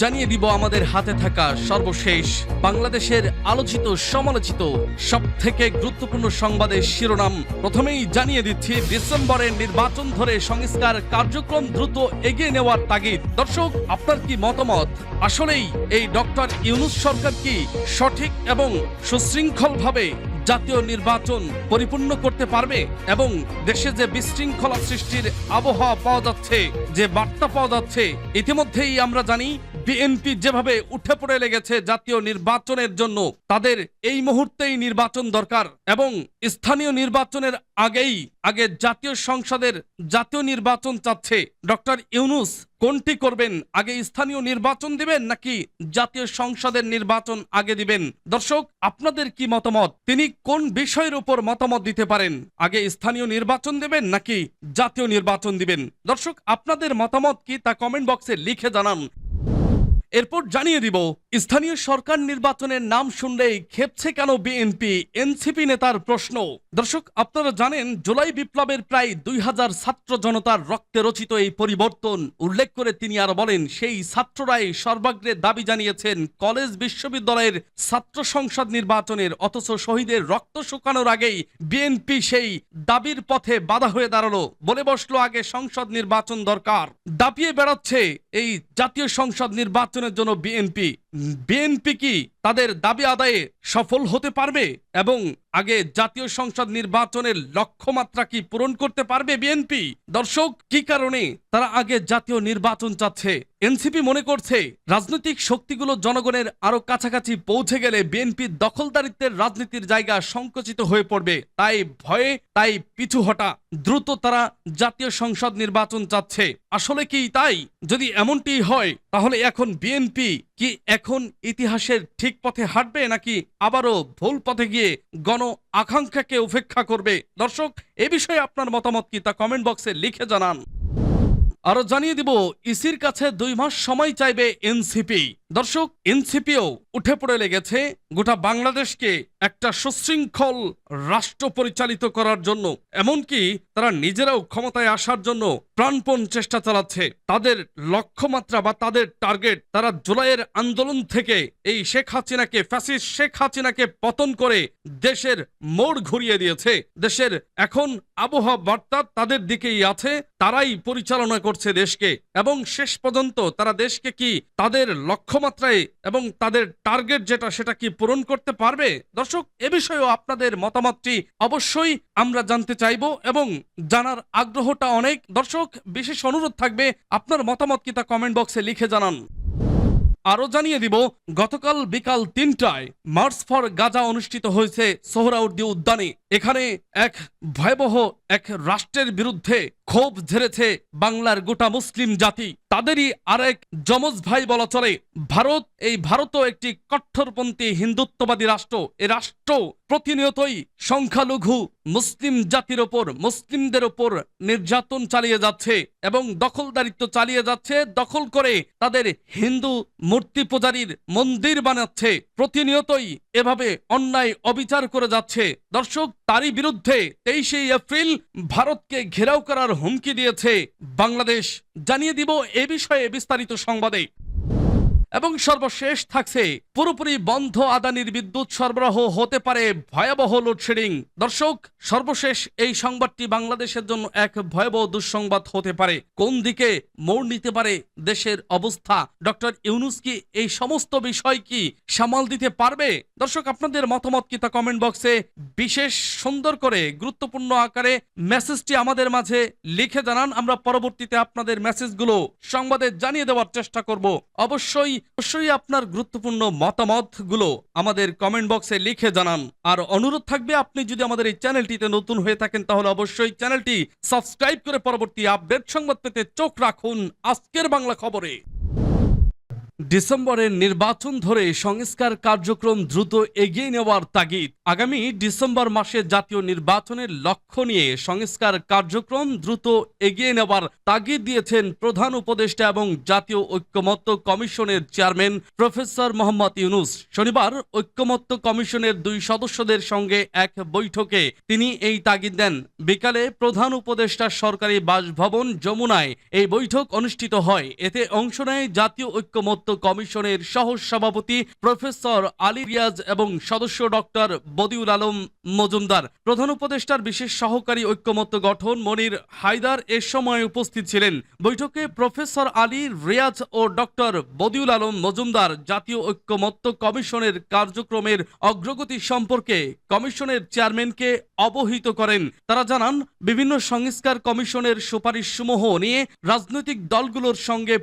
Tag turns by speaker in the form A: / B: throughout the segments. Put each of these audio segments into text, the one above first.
A: জানিয়ে দিব আমাদের হাতে থাকা সর্বশেষ বাংলাদেশের আলোচিত সমালোচিত সবথেকে গুরুত্বপূর্ণ সংবাদের শিরোনাম। প্রথমেই জানিয়ে দিচ্ছি, ডিসেম্বরের নির্বাচন ধরে সংস্কার কার্যক্রম দ্রুত এগিয়ে নেওয়ার তাগিদ। দর্শক, আপনার কি মতামত? আসলেই এই ডক্টর ইউনূস সরকার কি সঠিক এবং সুশৃঙ্খলভাবে জাতীয় নির্বাচন পরিপূর্ণ করতে পারবে? এবং দেশে যে বিশৃঙ্খলা সৃষ্টির আবহাওয়া পাওয়া যাচ্ছে, যে বার্তা পাওয়া যাচ্ছে, ইতিমধ্যেই আমরা জানি বিএনপি যেভাবে উঠে পড়ে লেগেছে জাতীয় নির্বাচনের জন্য, তাদের এই মুহূর্তেই নির্বাচন দরকার এবং স্থানীয় নির্বাচনের আগে জাতীয় সংসদের জাতীয় নির্বাচন চাচ্ছে ডক্টর ইউনূস। কোনটি করবেন? আগে স্থানীয় নির্বাচন দিবেন নাকি জাতীয় সংসদের নির্বাচন আগে দিবেন? দর্শক, আপনাদের কি মতামত? তিনি কোন বিষয়ের উপর মতামত দিতে পারেন? আগে স্থানীয় নির্বাচন দেবেন নাকি জাতীয় নির্বাচন দিবেন? দর্শক, আপনাদের মতামত কি তা কমেন্ট বক্সে লিখে জানান। এরপর জানিয়ে দিব, স্থানীয় সরকার নির্বাচনের নাম শুনলেই খেপছে কেন বিএনপি? এনসিপি নেতার প্রশ্ন। দর্শক, আপনারা জানেন জুলাই বিপ্লবের প্রায় 2000 ছাত্র জনতার রক্তে রচিত এই পরিবর্তন উল্লেখ করে তিনি আরো বলেন, সেই ছাত্ররাই সর্বাগ্রে দাবি জানিয়েছেন কলেজ বিশ্ববিদ্যালয়ের ছাত্র সংসদ নির্বাচনের, অথচ শহীদের রক্ত শুকানোর আগেই বিএনপি সেই দাবির পথে বাধা হয়ে দাঁড়ালো, বলে বসলো আগে সংসদ নির্বাচন দরকার। দাপিয়ে বেড়াচ্ছে এই জাতীয় সংসদ নির্বাচনের জন্য বিএনপি কি তাদের দাবি আদায়ে সফল হতে পারবে? এবং আগে জাতীয় সংসদ নির্বাচনের লক্ষ্যমাত্রা কি পূরণ করতে পারবে বিএনপি? দর্শক, কি কারণে তারা আগে জাতীয় নির্বাচন চাচ্ছে? এনসিপি মনে করছে রাজনৈতিক শক্তিগুলো জনগণের আরো কাছাকাছি পৌঁছে গেলে বিএনপির দখলদারিত্বের রাজনীতির জায়গা সংকুচিত হয়ে পড়বে, তাই ভয়ে পিছু হটা। দ্রুত তারা জাতীয় সংসদ নির্বাচন চাচ্ছে। আসলে কি তাই? যদি এমনটি হয় তাহলে এখন বিএনপি কি এখন ইতিহাসের ঠিক পথে হাঁটবে নাকি আবারও ভুল পথে গিয়ে গণ আকাঙ্ক্ষাকে উপেক্ষা করবে? দর্শক, এ বিষয়ে আপনার মতামত কি তা কমেন্ট বক্সে লিখে জানান। আরো জানিয়ে দিব, ইসির কাছে 2 মাস সময় চাইবে এনসিপি। দর্শক, এনসিপিও উঠে পড়ে লেগেছে গোটা বাংলাদেশকে একটা সুশৃঙ্খল রাষ্ট্র পরিচালিত করার জন্য, এমনকি তারা নিজেরাও ক্ষমতায় আসার জন্য প্রাণপণ চেষ্টা চালাচ্ছে। তাদের লক্ষ্যমাত্রা বা তাদের টার্গেট, তারা জুলাইয়ের আন্দোলন থেকে এই ফ্যাসিস্ট শেখ হাসিনাকে পতন করে দেশের মোড় ঘুরিয়ে দিয়েছে। দেশের এখন আবহাওয়া বার্তা তাদের দিকেই আছে, তারাই পরিচালনা করছে দেশকে এবং শেষ পর্যন্ত তারা দেশকে কি তাদের লক্ষ্যমাত্রায় এবং তাদের টার্গেট যেটা সেটা কি পূরণ করতে পারবে? দর্শক, এ বিষয়েও আপনাদের মতামতটি অবশ্যই আমরা জানতে চাইব এবং জানার আগ্রহটা অনেক। দর্শক, বিশেষ অনুরোধ থাকবে আপনার মতামত কি তা কমেন্ট বক্সে লিখে জানান। আরো জানিয়ে দিব, গতকাল বিকাল 3টায় মার্চ ফর গাজা অনুষ্ঠিত হয়েছে সোহরাওয়ার্দী উদ্যানে। এখানে এক ভয়াবহ এক রাষ্ট্রের বিরুদ্ধে ক্ষোভ ঝেড়েছে বাংলার গোটা মুসলিম জাতি। তাদেরই আরেক যমজ ভাই বলা চলে ভারত। এই ভারতও একটি কট্টরপন্থী হিন্দুত্ববাদী রাষ্ট্র। এ রাষ্ট্র প্রতিনিয়তই সংখ্যালঘু মুসলিম জাতির ওপর, মুসলিমদের ওপর নির্যাতন চালিয়ে যাচ্ছে এবং দখলদারিত্ব চালিয়ে যাচ্ছে। দখল করে তাদের হিন্দু মূর্তি পূজারীর মন্দির বানাচ্ছে। প্রতিনিয়তই এভাবে অন্যায় অবিচার করে যাচ্ছে। দর্শক, তারই বিরুদ্ধে 23শে এপ্রিল ভারতকে ঘেরাও করার হুমকি দিয়েছে বাংলাদেশ। জানিয়ে দিব এ বিষয়ে বিস্তারিত সংবাদে। এবং সর্বশেষ থাকছে, পুরোপুরি বন্ধ আদানির বিদ্যুৎ সরবরাহ, হতে পারে ভয়াবহ লোডশেডিং। দর্শক, সর্বশেষ এই সংবাদটি বাংলাদেশের জন্য এক ভয়াবহ দুঃসংবাদ হতে পারে। কোন দিকে মোড় নিতে পারে দেশের অবস্থা? ডক্টর ইউনূস কি এই সমস্ত বিষয় কি সামাল দিতে পারবে? দর্শক, আপনাদের মতামত কি তা কমেন্ট বক্সে বিশেষ সুন্দর করে গুরুত্বপূর্ণ আকারে মেসেজটি আমাদের মাঝে লিখে জানান। আমরা পরবর্তীতে আপনাদের মেসেজগুলো সংবাদে জানিয়ে দেওয়ার চেষ্টা করব। অবশ্যই আপনার গুরুত্বপূর্ণ মতামতগুলো আমাদের কমেন্ট বক্সে লিখে জানান। আর অনুরোধ থাকবে, আপনি যদি আমাদের এই চ্যানেলটিতে নতুন হয়ে থাকেন তাহলে অবশ্যই চ্যানেলটি সাবস্ক্রাইব করে পরবর্তী আপডেট সংবাদ পেতে চোখ রাখুন আজকের বাংলা খবরে। ডিসেম্বরের নির্বাচন ধরে সংস্কার কার্যক্রম দ্রুত এগিয়ে নেওয়ার তাগিদ। আগামী ডিসেম্বর মাসে জাতীয় নির্বাচনের লক্ষ্য নিয়ে সংস্কার কার্যক্রম দ্রুত এগিয়ে নেওয়ার তাগিদ দিয়েছেন প্রধান উপদেষ্টা এবং জাতীয় ঐক্যমত্য কমিশনের চেয়ারম্যান প্রফেসর মোহাম্মদ ইউনূস। শনিবার ঐক্যমত্য কমিশনের 2 সদস্যদের সঙ্গে এক বৈঠকে তিনি এই তাগিদ দেন। বিকালে প্রধান উপদেষ্টার সরকারি বাসভবন যমুনায় এই বৈঠক অনুষ্ঠিত হয়। এতে অংশ নেয় জাতীয় ঐক্যমত্য ঐক্যমত্য কমিশনের সহ সভাপতি প্রফেসর আলী রিয়াজ এবং সদস্য ডক্টর বদিউল আলম মজুমদার। প্রধান উপদেষ্টার বিশেষ সহকারী ঐক্যমত্য গঠন মনির হায়দার এ সময় উপস্থিত ছিলেন। বৈঠকে প্রফেসর আলী রিয়াজ ও ডক্টর বদিউল আলম মজুমদার জাতীয় ঐক্যমত্য কমিশনের কার্যক্রমের অগ্রগতি সম্পর্কে কমিশনের চেয়ারম্যানকে অবহিত করেন। তারা জানান, বিভিন্ন সংস্কার কমিশনের সুপারিশসমূহ নিয়ে রাজনৈতিক দলগুলোর সঙ্গে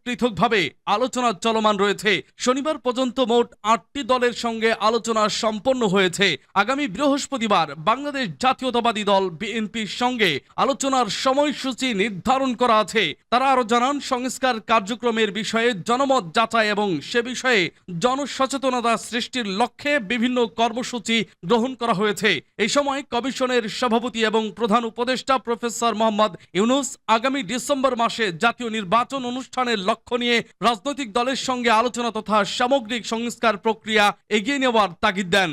A: পৃথকভাবে আলোচনা চলমান রয়েছে। শনিবার পর্যন্ত মোট 8টি দলের সঙ্গে আলোচনা সম্পন্ন হয়েছে। আগামী বৃহস্পতিবার বাংলাদেশ জাতীয়তাবাদী দল বিএনপির সঙ্গে আলোচনার সময়সূচি নির্ধারণ করা আছে। তারা আরো জানান, সংস্কার কার্যক্রমের বিষয়ে জনমত যাচাই এবং সে বিষয়ে জনসচেতনতা সৃষ্টির লক্ষ্যে বিভিন্ন কর্মসূচি গ্রহণ করা হয়েছে। এই সময় কমিশনের সভাপতি এবং প্রধান উপদেষ্টা প্রফেসর মোহাম্মদ ইউনুস আগামী ডিসেম্বর মাসে জাতীয় নির্বাচন অনুষ্ঠানের লক্ষ্য নিয়ে রাজনৈতিক দলের সঙ্গে আলোচনা তথা সামগ্রিক সংস্কার প্রক্রিয়া এগিয়ে নেওয়ার তাগিদ দেন।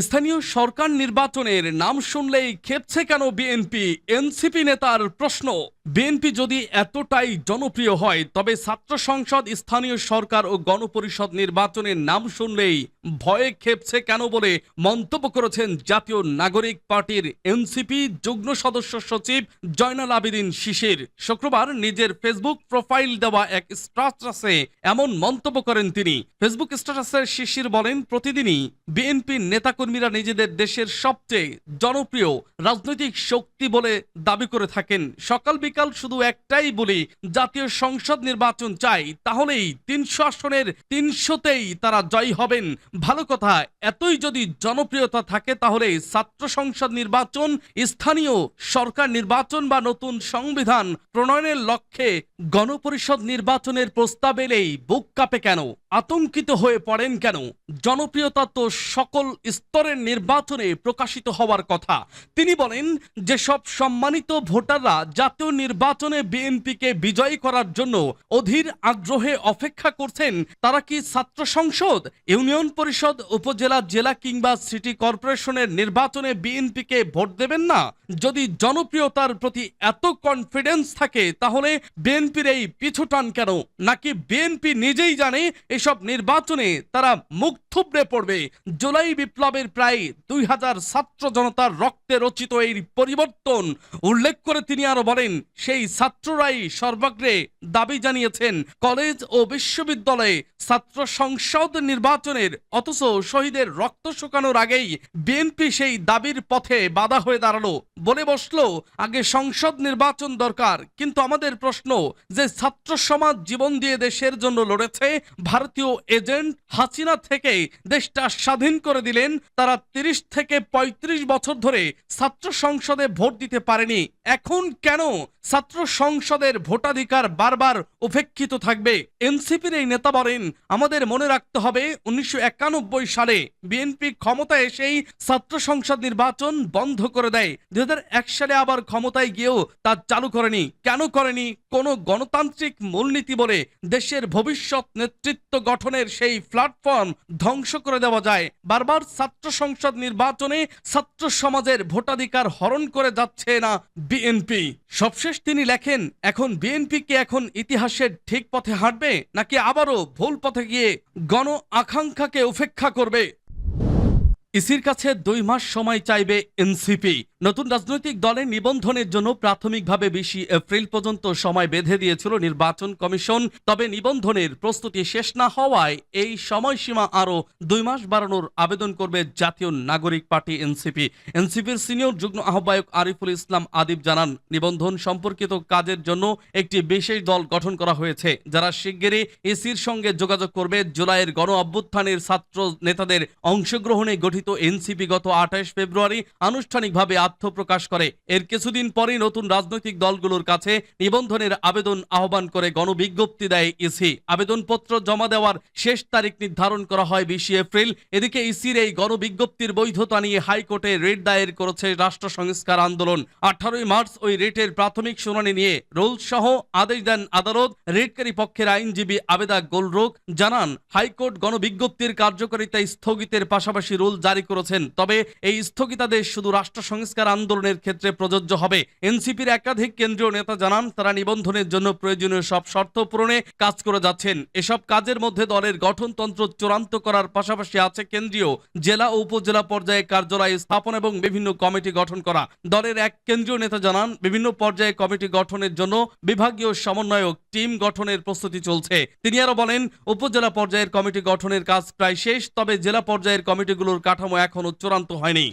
A: স্থানীয় সরকার নির্বাচনের নাম শুনলেই খেপছে কেন বিএনপি? এনসিপি নেতার প্রশ্ন। বিএনপি যদি এতটাই জনপ্রিয় হয় তবে ছাত্র সংসদ, স্থানীয় সরকার ও গণপরিষদ নির্বাচনের নাম শুনলেই ভয়ে খেপছে কেন বলে মন্তব্য করেছেন জাতীয় নাগরিক পার্টির এনসিপি যুগ্ম সদস্য সচিব জয়নাল আবেদিন শিশির। শুক্রবার নিজের ফেসবুক প্রোফাইল দেওয়া এক স্ট্যাটাসে এমন মন্তব্য করেন তিনি। ফেসবুক স্ট্যাটাসে শিশির বলেন, প্রতিদিনই বিএনপির নেতাকর্মীরা নিজেদের দেশের সবচেয়ে জনপ্রিয় রাজনৈতিক শক্তি বলে দাবি করে থাকেন। সকাল বিকাল শুধু একটাই বলি, জাতীয় সংসদ নির্বাচন চাই, তাহলেই 300 আসনের 300তেই তারা জয়ী হবেন। ভালো কথা, এতই যদি জনপ্রিয়তা থাকে তাহলে ছাত্র সংসদ নির্বাচন, স্থানীয় সরকার নির্বাচন বা নতুন সংবিধান প্রণয়নের লক্ষ্যে গণপরিষদ নির্বাচনের প্রস্তাব এলেই বুক কাঁপে কেন? আতঙ্কিত হয়ে পড়েন কেন? জনপ্রিয়তা তো সকল স্তরের নির্বাচনে প্রকাশিত হওয়ার কথা। তিনি বলেন, যেসব সম্মানিত ভোটাররা জাতীয় নির্বাচনে বিএনপিকে বিজয়ী করার জন্য অধীর আগ্রহে অপেক্ষা করছেন, তারা কি ছাত্র সংসদ, ইউনিয়ন পরিষদ, উপজেলা, জেলা কিংবা সিটি কর্পোরেশনের নির্বাচনে বিএনপিকে ভোট দেবেন না? যদি জনপ্রিয়তার প্রতি এত কনফিডেন্স থাকে তাহলে বিএনপির এই পিছুটান কেন? নাকি বিএনপি নিজেই জানে এসব নির্বাচনে তারা মুখ থুবড়ে পড়বে? জুলাই বিপ্লবের প্রায় 2000 ছাত্র জনতার রক্তে রচিত এই পরিবর্তন উল্লেখ করে তিনি আরো বলেন, সেই ছাত্ররাই সর্বাগ্রে দাবি জানিয়েছেন কলেজ ও বিশ্ববিদ্যালয়ে ছাত্র সংসদ নির্বাচনের, অথচ শহীদের রক্ত শুকানোর আগেই বিএনপি সেই দাবির পথে বাধা হয়ে দাঁড়ালো, বলে বসলো আগে সংসদ নির্বাচন দরকার। কিন্তু আমাদের প্রশ্ন, যে ছাত্র সমাজ জীবন দিয়ে দেশের জন্য লড়েছে, ভারতীয় এজেন্ট হাসিনা থেকে দেশটা স্বাধীন করে দিলেন, তারা 30 থেকে 35 বছর ধরে ছাত্র সংসদে ভোট দিতে পারেনি। এখন কেন ছাত্র সংসদের ভোটাধিকার বারবার উপেক্ষিত থাকবে? এনসিপির এই নেতা বলেন, আমাদের মনে রাখতে হবে 1991 সালে বিএনপি ক্ষমতায় এসেই ছাত্র সংসদ নির্বাচন বন্ধ করে দেয়। 2001 সালে আবার ক্ষমতায় গিয়েও তা চালু করেনি। কেন করেনি? কোন গণতান্ত্রিক মূলনীতি বলে দেশের ভবিষ্যৎ নেতৃত্ব গঠনের সেই প্ল্যাটফর্ম ধ্বংস করে দেওয়া যায়। বারবার ছাত্র সংসদ নির্বাচনে ছাত্র সমাজের ভোটাধিকার হরণ করে যাচ্ছে না বিএনপি। সবশেষ তিনি লেখেন, এখন বিএনপি কি এখন ইতিহাসের ঠিক পথে হাঁটবে, নাকি আবারও ভুল পথে গিয়ে গণ আকাঙ্ক্ষাকে উপেক্ষা করবে? ইসির কাছে 2 মাস সময় চাইবে এনসিপি। নতুন রাজনৈতিক দলের নিবন্ধনের জন্য প্রাথমিকভাবে 20 এপ্রিল পর্যন্ত সময় বেঁধে দিয়েছিল নির্বাচন কমিশন। তবে নিবন্ধনের প্রস্তুতি শেষ না হওয়ায় এই সময়সীমা আরও 2 মাস বাড়ানোর আবেদন করবে জাতীয় নাগরিক পার্টি এনসিপি। এনসিপির সিনিয়র যুগ্ম আহ্বায়ক আরিফুল ইসলাম আদিব জানান, নিবন্ধন সম্পর্কিত কাজের জন্য একটি বিশেষ দল গঠন করা হয়েছে, যারা শিগগিরই ইসির সঙ্গে যোগাযোগ করবে। জুলাইয়ের গণ অভ্যুত্থানের ছাত্র নেতাদের অংশগ্রহণে গঠিত এনসিপি গত 28 ফেব্রুয়ারি আনুষ্ঠানিকভাবে আত্মপ্রকাশ করে। এর কিছুদিন পরেই নতুন রাজনৈতিক দলগুলোর কাছে নিবন্ধনের আবেদন আহ্বান করে গণবিজ্ঞপ্তি দেয় ইসি। আবেদনপত্র জমা দেওয়ার শেষ তারিখ নির্ধারণ করা হয় 20 এপ্রিল। এদিকে ইসির এই গণবিজ্ঞপ্তির বৈধতা নিয়ে হাইকোর্টে রিট দায়ের করেছে রাষ্ট্র সংস্কার আন্দোলন। 18 মার্চ ওই রিটের প্রাথমিক শুনানি নিয়ে রুল সহ আদেশ দেন আদালত। রিটকারী পক্ষের আইনজীবী আবেদা গোলরোগ জানান, হাইকোর্ট গণবিজ্ঞপ্তির কার্যকারিতা স্থগিতের পাশাপাশি রুল জারি করেছেন। তবে এই স্থগিতাদেশ শুধু রাষ্ট্র সংস্কার সংস্কার আন্দোলনের ক্ষেত্রে প্রযোজ্য হবে। এনসিপির একাধিক কেন্দ্রীয় নেতা জানান, তারা নিবন্ধনের জন্য প্রয়োজনীয় সব শর্ত পূরণে কাজ করে যাচ্ছেন। এসব কাজের মধ্যে দলের গঠনতন্ত্র চূড়ান্ত করার পাশাপাশি আছে কেন্দ্রীয়, জেলা ও উপজেলা পর্যায়ে কার্যালয় স্থাপন এবং বিভিন্ন কমিটি গঠন করা। দলের এক কেন্দ্রীয় নেতা জানান, বিভিন্ন পর্যায়ে কমিটি গঠনের জন্য বিভাগীয় সমন্বয়ক টিম গঠনের প্রস্তুতি চলছে। তিনি আরো বলেন, উপজেলা পর্যায়ের কমিটি গঠনের কাজ প্রায় শেষ, তবে জেলা পর্যায়ের কমিটিগুলোর কাঠামো এখনো চূড়ান্ত হয়নি।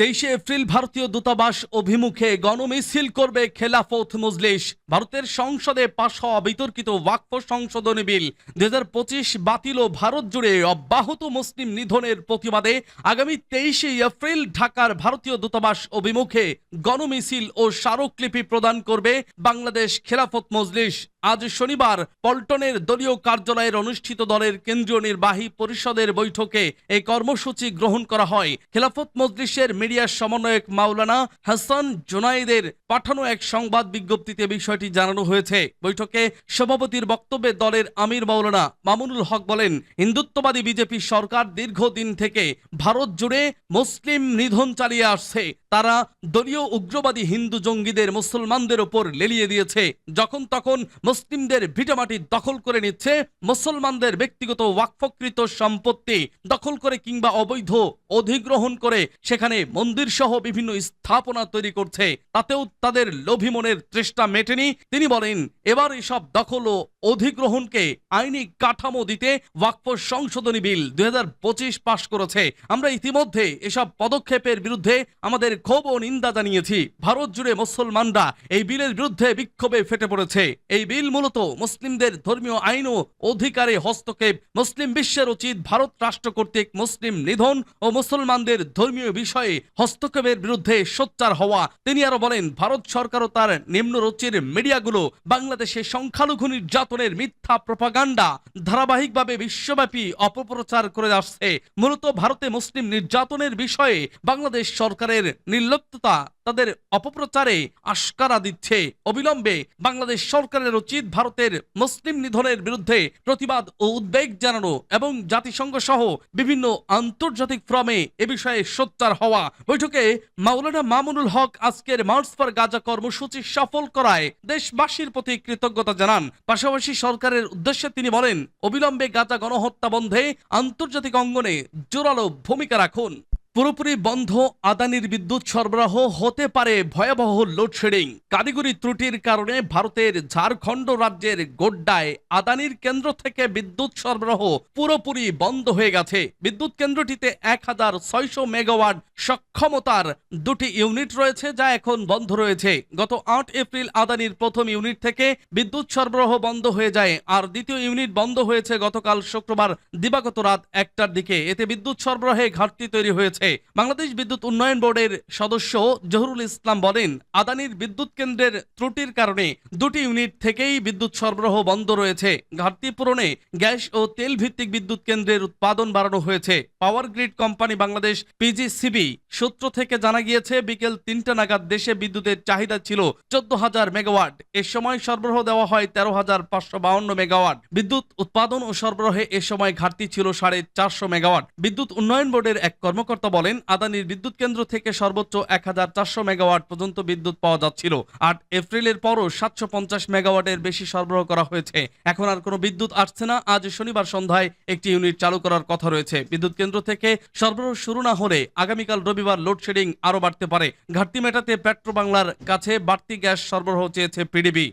A: 23 এপ্রিল ভারতীয় দূতাবাস অভিমুখে গণমিছিল করবে খেলাফত মজলিস। ভারতের সংসদে পাশ হওয়া বিতর্কিত ওয়াকফ সংশোধনী বিল 2025 বাতিল ও ভারত জুড়ে অব্যাহত মুসলিম নিধনের প্রতিবাদে আগামী 23 এপ্রিল ঢাকার ভারতীয় দূতাবাস অভিমুখে গণমিছিল ও স্মারকলিপি প্রদান করবে বাংলাদেশ খেলাফত মজলিস। আজ শনিবার পল্টনের দলীয় কার্যালয়ের অনুষ্ঠিত দলের কেন্দ্রীয় নির্বাহী পরিষদের বৈঠকে এই কর্মসূচি গ্রহণ করা হয়। খেলাফত মজলিসের মিডিয়া সমন্বয়ক মাওলানা হাসান জুনাইদের পাঠানো এক সংবাদ বিজ্ঞপ্তিতে বিষয়টি জানানো হয়েছে। বৈঠকে সভাপতির বক্তব্যে দলের আমির মাওলানা মামুনুল হক বলেন, হিন্দুত্ববাদী বিজেপি সরকার দীর্ঘদিন থেকে ভারত জুড়ে মুসলিম নিধন চালিয়ে আসছে। তারা দলীয় উগ্রবাদী হিন্দু জঙ্গিদের মুসলমানদের ওপর লেলিয়ে দিয়েছে। যখন তখন মুসলিমদের ভিটামাটি দখল করে নিচ্ছে, মুসলমানদের ব্যক্তিগত ওয়াকফকৃত সম্পত্তি দখল করে কিংবা অবৈধ অধিগ্রহণ করে সেখানে মন্দির সহ বিভিন্ন স্থাপনা তৈরি করছে। তাতেও তাদের লোভী মনের তৃষ্ণা মেটেনি। তিনি বলেন, এবার এসব দখল ও অধিগ্রহণকে আইনি কাঠামো দিতে ওয়াকফ সংশোধনী বিল 2025 পাশ করেছে। আমরা ইতিমধ্যে এসব পদক্ষেপের বিরুদ্ধে আমাদের ক্ষোভ ও নিন্দা জানিয়েছি। ভারত জুড়ে মুসলমানরা এই বিলের বিরুদ্ধে বিক্ষোভে ফেটে পড়েছে। এই বিল মূলত মুসলিমদের ধর্মীয় আইন ও অধিকারে হস্তক্ষেপ। মুসলিম বিশ্বের উচিত ভারত রাষ্ট্র কর্তৃক মুসলিম নিধন ও মুসলমানদের ধর্মীয় বিষয়ে হস্তক্ষেপের বিরুদ্ধে সোচ্চার হওয়া। তিনি আরো বলেন, ভারত সরকার ও তার নিম্নরুচির মিডিয়াগুলো বাংলাদেশে সংখ্যালঘু নির্যাতনের মিথ্যা প্রপাগান্ডা ধারাবাহিকভাবে বিশ্বব্যাপী অপপ্রচার করে আসছে। মূলত ভারতে মুসলিম নির্যাতনের বিষয়ে বাংলাদেশ সরকারের নির্লিপ্ততা তাদের অপপ্রচারে আশকারা দিচ্ছে। অবিলম্বে বাংলাদেশ সরকারের উচিত ভারতের মুসলিম নিধনের বিরুদ্ধে প্রতিবাদ ও উদ্বেগ জানানো এবং জাতিসংঘ সহ বিভিন্ন আন্তর্জাতিক ফোরামে এ বিষয়ে সোচ্চার হওয়া। বৈঠকে মাওলানা মামুনুল হক আজকের মার্চ ফর গাজা কর্মসূচি সফল করায় দেশবাসীর প্রতি কৃতজ্ঞতা জানান। পাশাপাশি সরকারের উদ্দেশ্যে তিনি বলেন, অবিলম্বে গাজা গণহত্যা বন্ধে আন্তর্জাতিক অঙ্গনে জোরালো ভূমিকা রাখুন। পুরোপুরি বন্ধ আদানির বিদ্যুৎ সরবরাহ, হতে পারে ভয়াবহ লোডশেডিং। কারিগরি ত্রুটির কারণে ভারতের ঝাড়খণ্ড রাজ্যের গোড্ডায় আদানির কেন্দ্র থেকে বিদ্যুৎ সরবরাহ পুরোপুরি বন্ধ হয়ে গেছে। বিদ্যুৎ কেন্দ্রটিতে 1600 মেগাওয়াট সক্ষমতার 2টি ইউনিট রয়েছে, যা এখন বন্ধ রয়েছে। গত 8 এপ্রিল আদানির প্রথম ইউনিট থেকে বিদ্যুৎ সরবরাহ বন্ধ হয়ে যায়, আর দ্বিতীয় ইউনিট বন্ধ হয়েছে গতকাল শুক্রবার দিবাগত রাত 1টার দিকে। এতে বিদ্যুৎ সরবরাহে ঘাটতি তৈরি হয়েছে। বাংলাদেশ বিদ্যুৎ উন্নয়ন বোর্ডের সদস্য জহুরুল ইসলাম বলেন, আদানির বিদ্যুৎ কেন্দ্রের ত্রুটির কারণে 2টি ইউনিট থেকেই বিদ্যুৎ সরবরাহ বন্ধ রয়েছে। ঘাটতি পূরণে গ্যাস ও তেল ভিত্তিক বিদ্যুৎ কেন্দ্রের উৎপাদন বাড়ানো হয়েছে। Power grid company Bangladesh PGCB সূত্র থেকে জানা গিয়েছে, বিকেল 3টা নাগাদ দেশে বিদ্যুতের চাহিদা ছিল 14,000 মেগাওয়াট। এ সময় সরবরাহ দেওয়া হয় 13,552 মেগাওয়াট। বিদ্যুৎ উৎপাদন ও সরবরাহে এ সময় ঘাটতি ছিল 450 মেগাওয়াট। বিদ্যুৎ উন্নয়ন বোর্ডের এক কর্মকর্তা বলেন, আদানির বিদ্যুৎ কেন্দ্র থেকে সর্বোচ্চ 1400 মেগাওয়াট পর্যন্ত বিদ্যুৎ পাওয়া যাচ্ছিল। 8 এপ্রিলের পরও 750 মেগাওয়াটের বেশি সরবরাহ করা হয়েছে। এখন আর কোনো বিদ্যুৎ আসছে না। আজ শনিবার সন্ধ্যায় একটি ইউনিট চালু করার কথা রয়েছে। বিদ্যুৎ কেন্দ্র থেকে সরবরাহ শুরু না হলে আগামীকাল রবিবার লোডশেডিং আরও বাড়তে পারে। ঘাটতি মেটাতে পেট্রোবাংলার কাছে বাড়তি গ্যাস সরবরাহ চেয়েছে পিডিবি।